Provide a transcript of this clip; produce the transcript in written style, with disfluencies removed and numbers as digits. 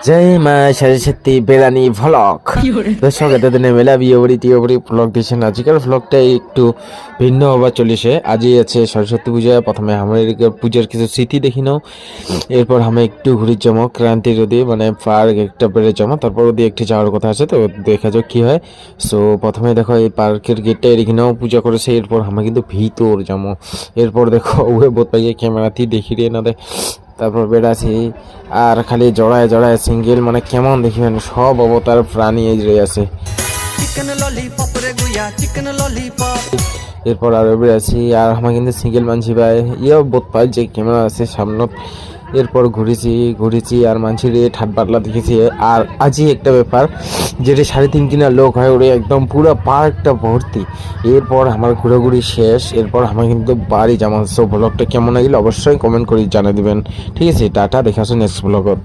জয় মা সরস্বতী বেড়ানি ভ্লগ। দর্শক এতদিনে মেলা বিয়ে বাড়ি টিয়ে বাড়ি ভ্লগ দিয়েছেন। আজকের ভ্লগটা একটু ভিন্ন হবার চলেছে। আজই আছে সরস্বতী পূজা। প্রথমে আমাদের পূজার কিছু স্মৃতি দেখি নাও, এরপর আমি একটু ঘুরে যাবো ক্রান্তি নদী মানে পার্ক একটা বেড়ে যাবো, তারপর ওদিকে একটি যাওয়ার কথা আছে, তো দেখা যাক কি হয়। সো প্রথমে দেখো এই পার্কের গেটটা এখানেও পূজা করেছে, এরপর আমি কিন্তু ভিতর যাবো। এরপর দেখো ওয়ে বোধ পাইয়ে ক্যামেরাতেই দেখি রে না দেখ, তারপর বেড়াছি আর খালি জড়ায় জড়ায় সিঙ্গেল মানে কেমন দেখিবেন সব অবতার প্রাণী এই যে আছে। এরপর আরো বেড়াছি আর আমার কিন্তু সিঙ্গেল মানছি ভাই ইয়েও বোধ পাই যে ক্যামেরা আছে সামনত। এরপর ঘুরেছি আর মানছির ঠাট বাটলা দেখেছি। আর আজই একটা ব্যাপার যেটি 3.5 লোক হয় ওরে একদম পুরো পার্কটা ভর্তি। এরপর আমার ঘোরাঘুরি শেষ, এরপর আমার কিন্তু বাড়ি যাওয়া। সো ব্লগটা কেমন লাগলো অবশ্যই কমেন্ট করে জানিয়ে দিবেন। ঠিক আছে, টাটা, দেখা আসুন নেক্সট ব্লগত।